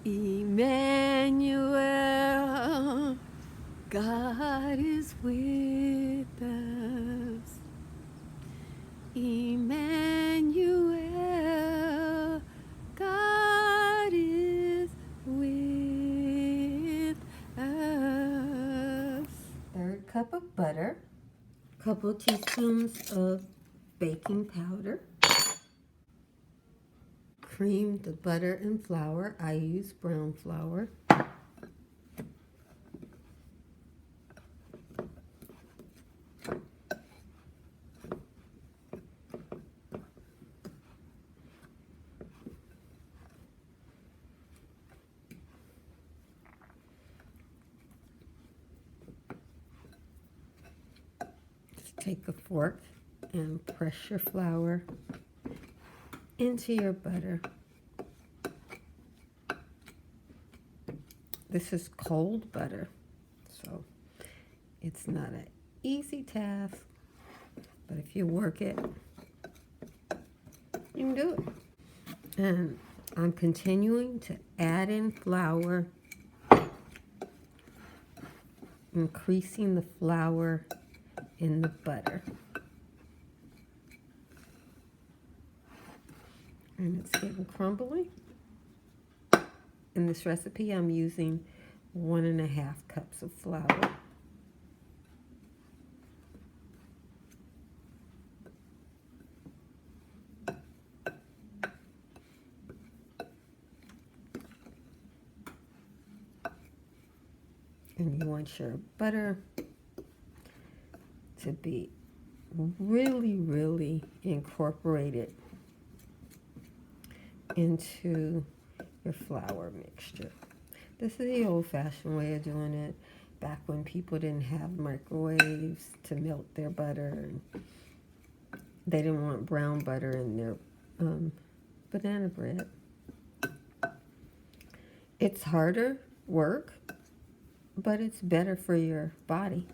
Emmanuel, God is with us. Emmanuel, God is with us. Third cup of butter, couple of teaspoons of baking powder. Cream the butter and flour. I use brown flour. Just take a fork and press your flour into your butter. This is cold butter, so it's not an easy task, but if you work it, you can do it. And I'm continuing to add in flour, increasing the flour in the butter. And it's getting crumbly. In this recipe, I'm using 1.5 cups of flour. And you want your butter to be really, really incorporated into your flour mixture. This is the old-fashioned way of doing it, back when people didn't have microwaves to melt their butter, and they didn't want brown butter in their banana bread. It's harder work, but it's better for your body.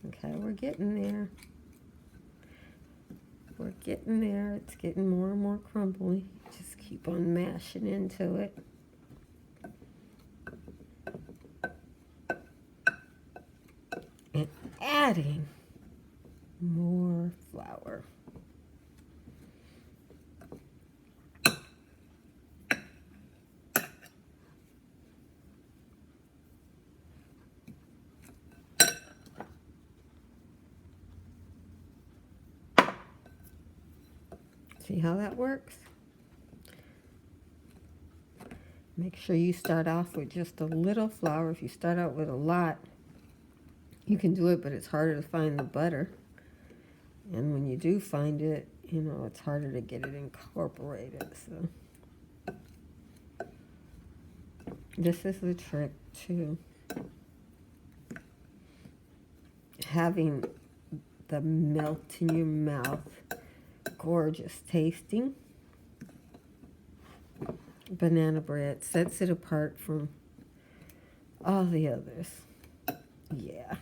Okay, we're getting there. We're getting there. It's getting more and more crumbly. Just keep on mashing into it. And adding more flour. See how that works? Make sure you start off with just a little flour. If you start out with a lot, you can do it, but it's harder to find the butter. And when you do find it, you know, it's harder to get it incorporated. So this is the trick to having the melt in your mouth, gorgeous tasting banana bread. Sets it apart from all the others. Yeah,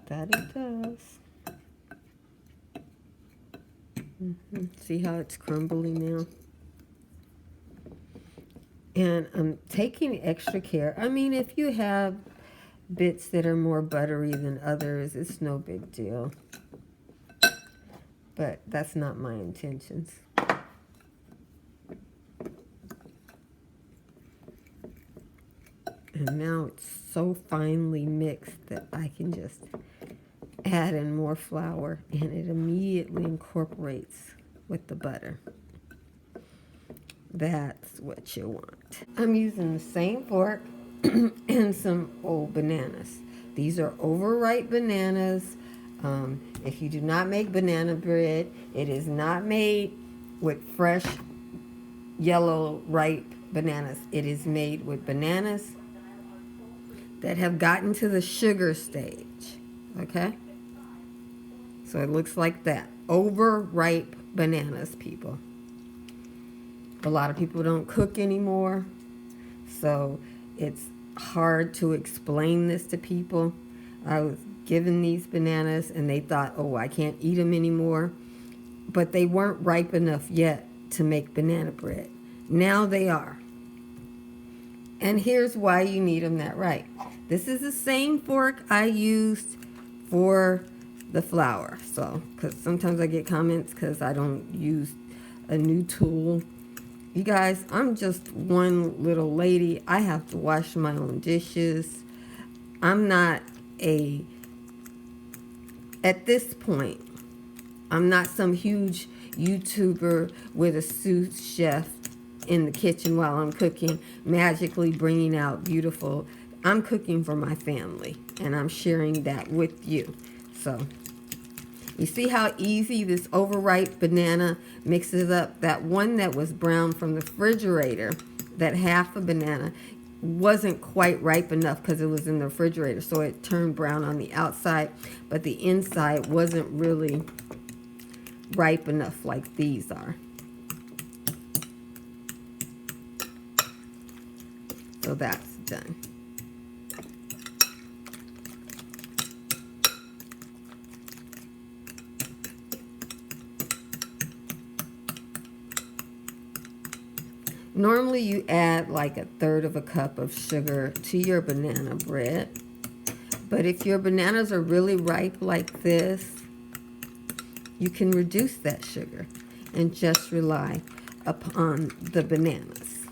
that it does. See how it's crumbling now? And I'm taking extra care. I mean, if you have bits that are more buttery than others, it's no big deal. But that's not my intentions. And now it's so finely mixed that I can just add in more flour, and it immediately incorporates with the butter. That's what you want. I'm using the same fork and some old bananas. These are overripe bananas. If you do not make banana bread, it is not made with fresh yellow ripe bananas. It is made with bananas that have gotten to the sugar stage. Okay? So it looks like that. Overripe bananas, people. A lot of people don't cook anymore, so it's hard to explain this to people. I was given these bananas and they thought, oh, I can't eat them anymore. But they weren't ripe enough yet to make banana bread. Now they are. And here's why you need them that right. This is the same fork I used for the flour. So, because sometimes I get comments because I don't use a new tool. You guys, I'm just one little lady. I have to wash my own dishes. I'm not at this point, I'm not some huge YouTuber with a sous chef in the kitchen while I'm cooking, magically bringing out beautiful. I'm cooking for my family, and I'm sharing that with you. So, you see how easy this overripe banana mixes up? That one that was brown from the refrigerator, that half a banana, wasn't quite ripe enough because it was in the refrigerator, so it turned brown on the outside, but the inside wasn't really ripe enough like these are. So that's done. Normally you add like 1/3 of a cup of sugar to your banana bread. But if your bananas are really ripe like this, you can reduce that sugar and just rely upon the bananas.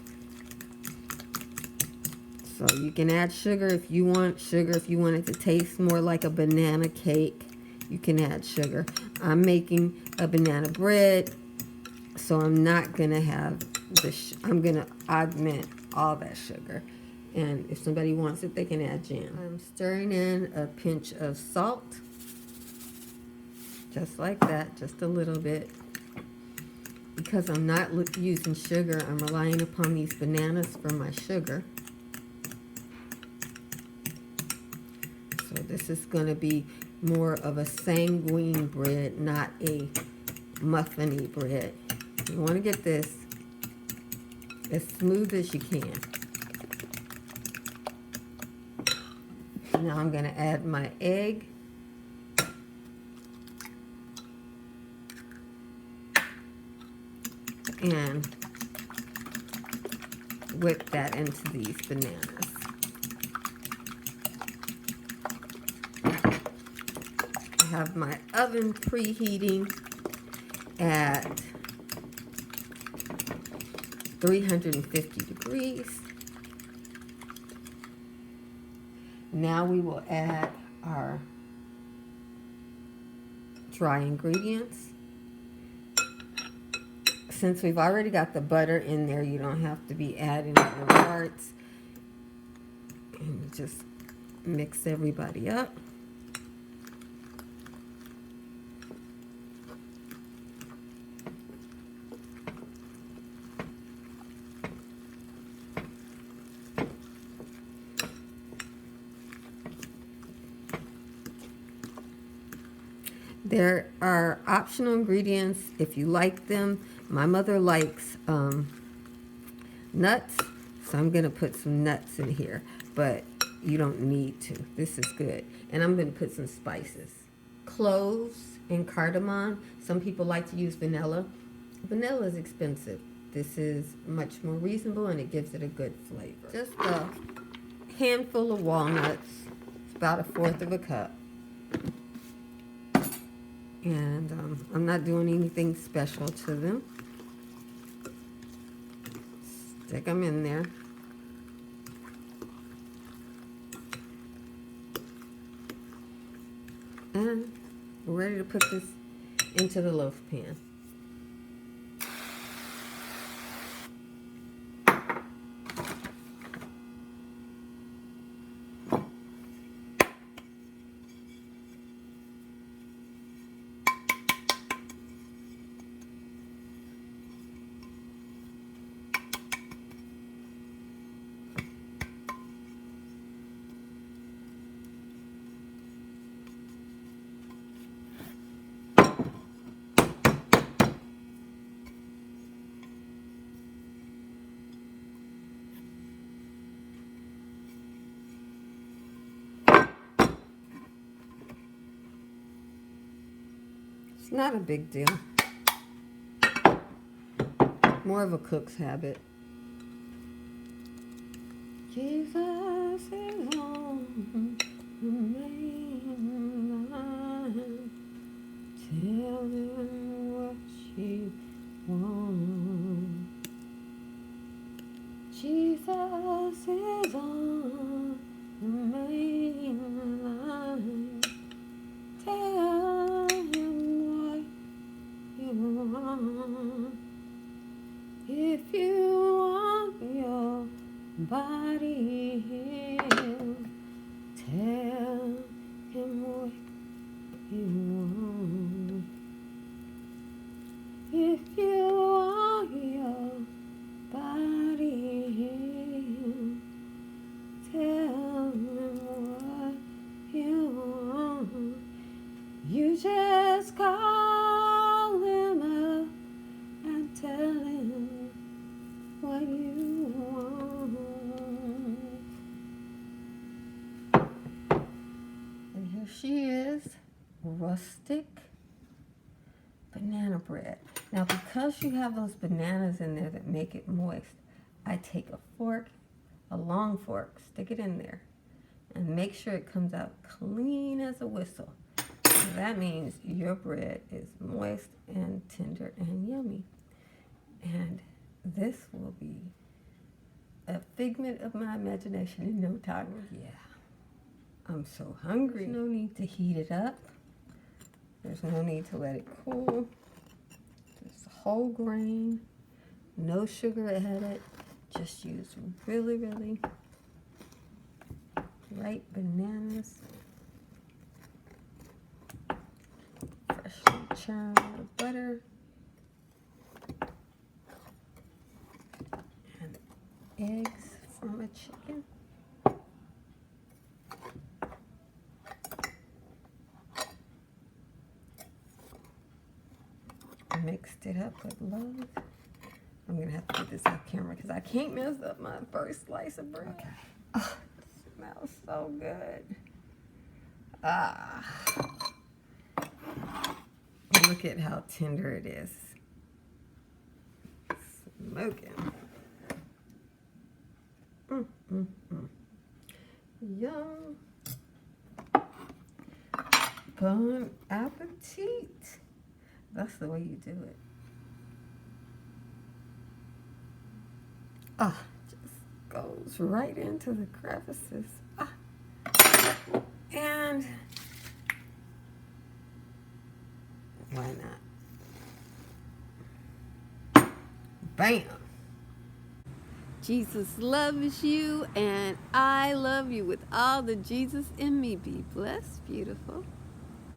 So you can add sugar if you want sugar. If you want it to taste more like a banana cake, you can add sugar. I'm making a banana bread, so I'm not going to have I'm going to augment all that sugar. And if somebody wants it, they can add jam. I'm stirring in a pinch of salt. Just like that, just a little bit. Because I'm not using sugar, I'm relying upon these bananas for my sugar. So this is going to be more of a sanguine bread, not a muffiny bread. You want to get this as smooth as you can. Now I'm going to add my egg. And whip that into these bananas. I have my oven preheating at 350 degrees. Now we will add our dry ingredients. Since we've already got the butter in there, you don't have to be adding other parts. And just mix everybody up. There are optional ingredients if you like them. My mother likes nuts, so I'm going to put some nuts in here, but you don't need to. This is good. And I'm going to put some spices. Cloves and cardamom. Some people like to use vanilla. Vanilla is expensive. This is much more reasonable, and it gives it a good flavor. Just a handful of walnuts. It's about 1/4 of a cup. And I'm not doing anything special to them. Stick them in there. And we're ready to put this into the loaf pan. It's not a big deal. More of a cook's habit. Jesus is on the main line. Tell him what you want. Jesus is on the main line. Tell him what you want. If you want your body healed, tell him what you want. If you want your body healed, tell him what you want. You just call him up and tell him what you want. And here she is, rustic banana bread. Now, because you have those bananas in there that make it moist, I take a fork, a long fork, stick it in there, and make sure it comes out clean as a whistle. So that means your bread is moist and tender and yummy. And this will be a figment of my imagination in no time. Yeah, I'm so hungry. There's no need to heat it up. There's no need to let it cool. Just whole grain, no sugar added. Just use really, really ripe bananas. Freshly churned butter. And eggs from a chicken. Mixed it up with love. I'm gonna have to put this off camera because I can't mess up my first slice of bread. Okay. Oh, it smells so good. Ah. Look at how tender it is. Smoking. Yum. Bon appetit. That's the way you do it. Ah, just goes right into the crevices. Ah. And why not? Bam. Jesus loves you, and I love you with all the Jesus in me. Be blessed, beautiful.